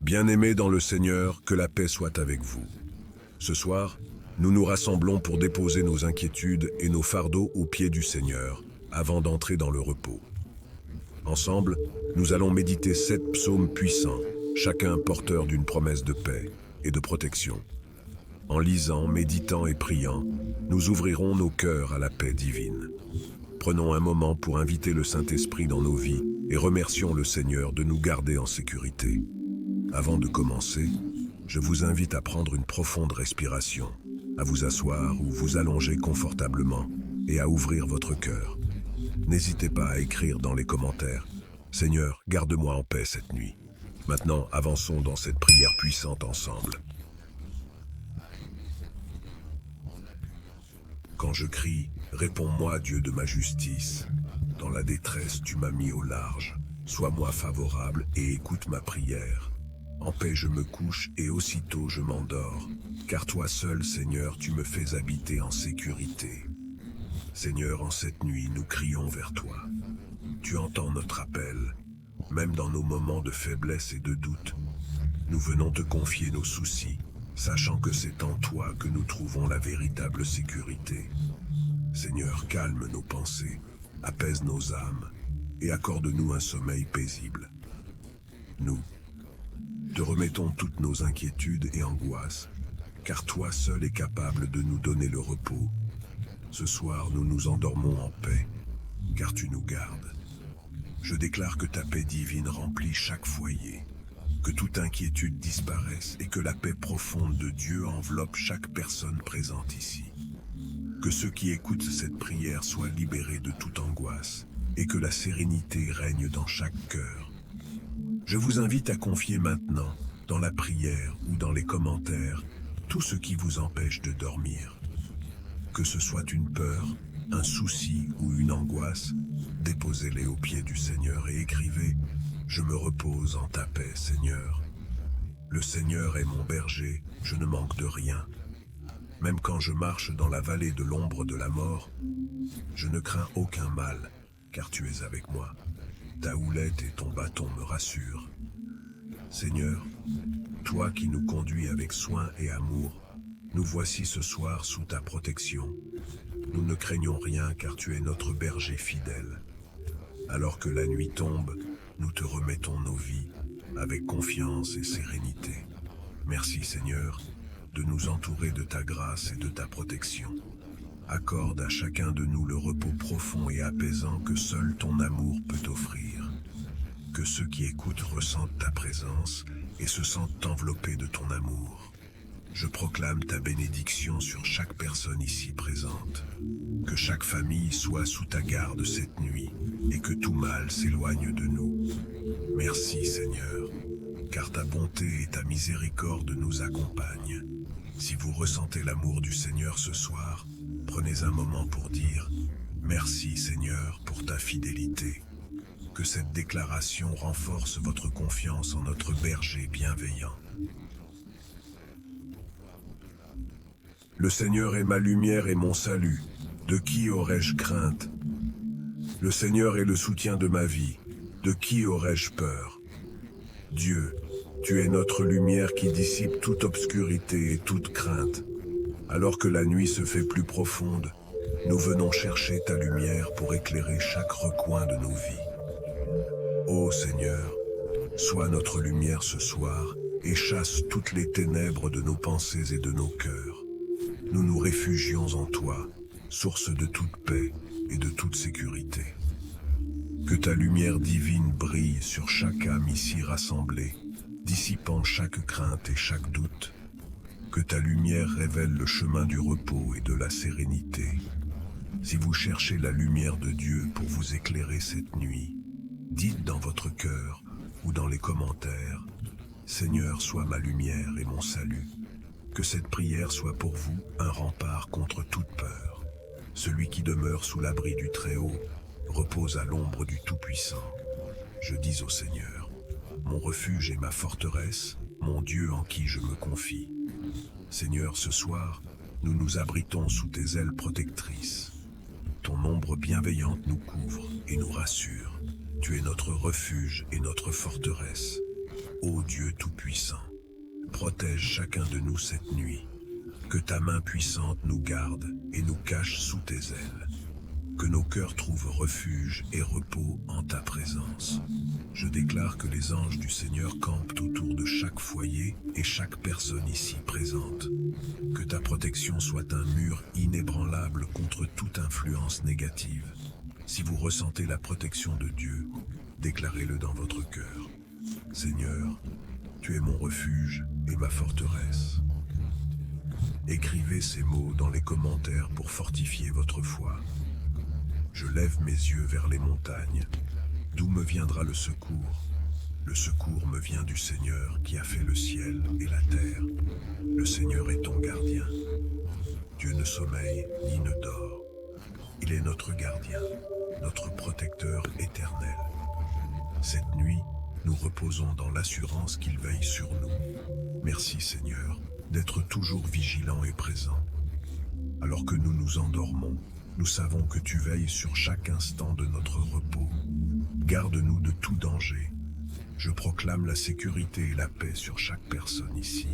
Bien-aimés dans le Seigneur, que la paix soit avec vous. Ce soir, nous nous rassemblons pour déposer nos inquiétudes et nos fardeaux aux pieds du Seigneur, avant d'entrer dans le repos. Ensemble, nous allons méditer 7 psaumes puissants, chacun porteur d'une promesse de paix et de protection. En lisant, méditant et priant, nous ouvrirons nos cœurs à la paix divine. Prenons un moment pour inviter le Saint-Esprit dans nos vies et remercions le Seigneur de nous garder en sécurité. Avant de commencer, je vous invite à prendre une profonde respiration, à vous asseoir ou vous allonger confortablement et à ouvrir votre cœur. N'hésitez pas à écrire dans les commentaires « Seigneur, garde-moi en paix cette nuit ». Maintenant, avançons dans cette prière puissante ensemble. Quand je crie, réponds-moi, Dieu de ma justice. Dans la détresse, tu m'as mis au large. Sois-moi favorable et écoute ma prière. En paix je me couche et aussitôt je m'endors, car toi seul, Seigneur, tu me fais habiter en sécurité. Seigneur, en cette nuit, nous crions vers toi. Tu entends notre appel, même dans nos moments de faiblesse et de doute. Nous venons te confier nos soucis, sachant que c'est en toi que nous trouvons la véritable sécurité. Seigneur, calme nos pensées, apaise nos âmes et accorde-nous un sommeil paisible. Nous te remettons toutes nos inquiétudes et angoisses, car toi seul es capable de nous donner le repos. Ce soir, nous nous endormons en paix, car tu nous gardes. Je déclare que ta paix divine remplit chaque foyer, que toute inquiétude disparaisse et que la paix profonde de Dieu enveloppe chaque personne présente ici. Que ceux qui écoutent cette prière soient libérés de toute angoisse et que la sérénité règne dans chaque cœur. Je vous invite à confier maintenant, dans la prière ou dans les commentaires, tout ce qui vous empêche de dormir. Que ce soit une peur, un souci ou une angoisse, déposez-les aux pieds du Seigneur et écrivez « Je me repose en ta paix, Seigneur. Le Seigneur est mon berger, je ne manque de rien. Même quand je marche dans la vallée de l'ombre de la mort, je ne crains aucun mal, car tu es avec moi. Ta houlette et ton bâton me rassurent. Seigneur, toi qui nous conduis avec soin et amour, nous voici ce soir sous ta protection. Nous ne craignons rien car tu es notre berger fidèle. Alors que la nuit tombe, nous te remettons nos vies avec confiance et sérénité. Merci Seigneur de nous entourer de ta grâce et de ta protection. Accorde à chacun de nous le repos profond et apaisant que seul ton amour peut offrir. Que ceux qui écoutent ressentent ta présence et se sentent enveloppés de ton amour. Je proclame ta bénédiction sur chaque personne ici présente. Que chaque famille soit sous ta garde cette nuit et que tout mal s'éloigne de nous. Merci Seigneur, car ta bonté et ta miséricorde nous accompagnent. Si vous ressentez l'amour du Seigneur ce soir, prenez un moment pour dire « Merci Seigneur pour ta fidélité ». Que cette déclaration renforce votre confiance en notre berger bienveillant. Le Seigneur est ma lumière et mon salut. De qui aurais-je crainte? Le Seigneur est le soutien de ma vie. De qui aurais-je peur? Dieu, tu es notre lumière qui dissipe toute obscurité et toute crainte. Alors que la nuit se fait plus profonde, nous venons chercher ta lumière pour éclairer chaque recoin de nos vies. Ô Seigneur, sois notre lumière ce soir et chasse toutes les ténèbres de nos pensées et de nos cœurs. Nous nous réfugions en toi, source de toute paix et de toute sécurité. Que ta lumière divine brille sur chaque âme ici rassemblée, dissipant chaque crainte et chaque doute. Que ta lumière révèle le chemin du repos et de la sérénité. Si vous cherchez la lumière de Dieu pour vous éclairer cette nuit, dites dans votre cœur ou dans les commentaires « Seigneur, sois ma lumière et mon salut ». Que cette prière soit pour vous un rempart contre toute peur. Celui qui demeure sous l'abri du Très-Haut repose à l'ombre du Tout-Puissant. Je dis au Seigneur, mon refuge et ma forteresse, mon Dieu en qui je me confie. Seigneur, ce soir, nous nous abritons sous tes ailes protectrices. Ton ombre bienveillante nous couvre et nous rassure. Tu es notre refuge et notre forteresse. ô Dieu Tout-Puissant. Protège chacun de nous cette nuit. Que ta main puissante nous garde et nous cache sous tes ailes. Que nos cœurs trouvent refuge et repos en ta présence. Je déclare que les anges du Seigneur campent autour de chaque foyer et chaque personne ici présente. Que ta protection soit un mur inébranlable contre toute influence négative. Si vous ressentez la protection de Dieu, déclarez-le dans votre cœur. Seigneur, tu es mon refuge et ma forteresse. Écrivez ces mots dans les commentaires pour fortifier votre foi. Je lève mes yeux vers les montagnes. D'où me viendra le secours? Le secours me vient du Seigneur qui a fait le ciel et la terre. Le Seigneur est ton gardien. Dieu ne sommeille ni ne dort. Il est notre gardien, notre protecteur éternel. Cette nuit, nous reposons dans l'assurance qu'il veille sur nous. Merci Seigneur d'être toujours vigilant et présent. Alors que nous nous endormons, nous savons que tu veilles sur chaque instant de notre repos. Garde-nous de tout danger. Je proclame la sécurité et la paix sur chaque personne ici.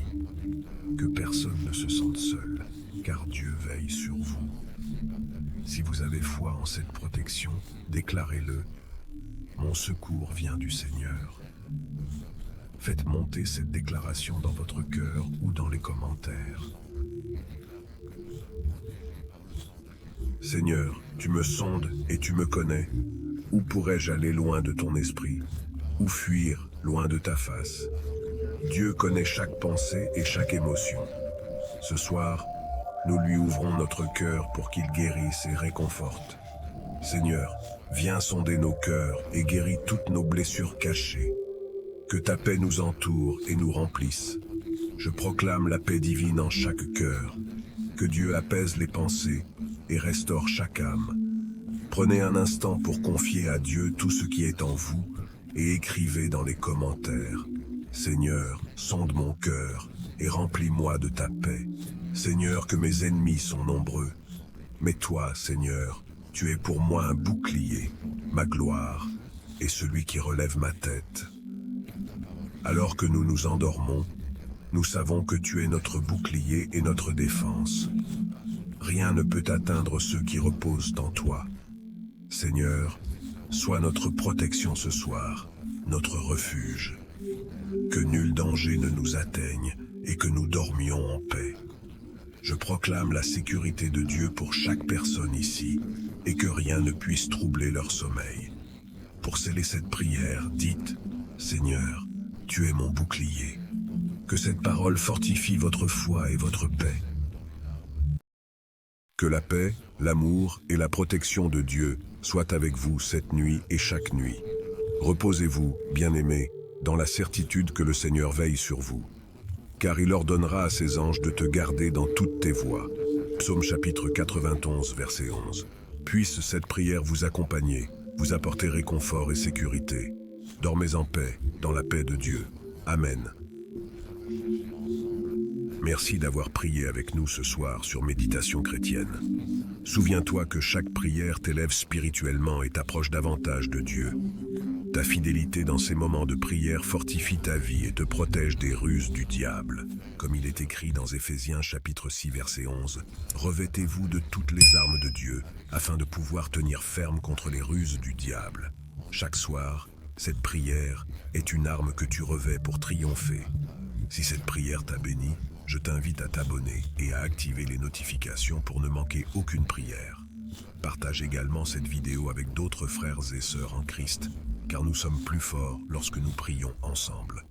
Que personne ne se sente seul, car Dieu veille sur vous. Si vous avez foi en cette protection, déclarez-le. Mon secours vient du Seigneur. Faites monter cette déclaration dans votre cœur ou dans les commentaires. Seigneur, tu me sondes et tu me connais. Où pourrais-je aller loin de ton esprit? Où fuir loin de ta face? Dieu connaît chaque pensée et chaque émotion. Ce soir, nous lui ouvrons notre cœur pour qu'il guérisse et réconforte. Seigneur, viens sonder nos cœurs et guéris toutes nos blessures cachées. Que ta paix nous entoure et nous remplisse. Je proclame la paix divine en chaque cœur. Que Dieu apaise les pensées et restaure chaque âme. Prenez un instant pour confier à Dieu tout ce qui est en vous et écrivez dans les commentaires. Seigneur, sonde mon cœur et remplis-moi de ta paix. Seigneur, que mes ennemis sont nombreux. Mais toi, Seigneur, tu es pour moi un bouclier, ma gloire et celui qui relève ma tête. Alors que nous nous endormons, nous savons que tu es notre bouclier et notre défense. Rien ne peut atteindre ceux qui reposent en toi. Seigneur, sois notre protection ce soir, notre refuge. Que nul danger ne nous atteigne et que nous dormions en paix. Je proclame la sécurité de Dieu pour chaque personne ici et que rien ne puisse troubler leur sommeil. Pour sceller cette prière, dites, Seigneur, tu es mon bouclier. Que cette parole fortifie votre foi et votre paix. Que la paix, l'amour et la protection de Dieu soient avec vous cette nuit et chaque nuit. Reposez-vous, bien-aimés, dans la certitude que le Seigneur veille sur vous. Car il ordonnera à ses anges de te garder dans toutes tes voies. Psaume chapitre 91, verset 11. Puisse cette prière vous accompagner, vous apporter réconfort et sécurité. Dormez en paix, dans la paix de Dieu. Amen. Merci d'avoir prié avec nous ce soir sur Méditation chrétienne. Souviens-toi que chaque prière t'élève spirituellement et t'approche davantage de Dieu. Ta fidélité dans ces moments de prière fortifie ta vie et te protège des ruses du diable. Comme il est écrit dans Éphésiens chapitre 6 verset 11, « Revêtez-vous de toutes les armes de Dieu, afin de pouvoir tenir ferme contre les ruses du diable. » Chaque soir, cette prière est une arme que tu revêts pour triompher. Si cette prière t'a béni, je t'invite à t'abonner et à activer les notifications pour ne manquer aucune prière. Partage également cette vidéo avec d'autres frères et sœurs en Christ, car nous sommes plus forts lorsque nous prions ensemble.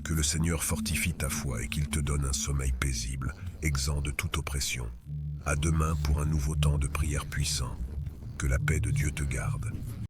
Que le Seigneur fortifie ta foi et qu'il te donne un sommeil paisible, exempt de toute oppression. À demain pour un nouveau temps de prière puissant. Que la paix de Dieu te garde.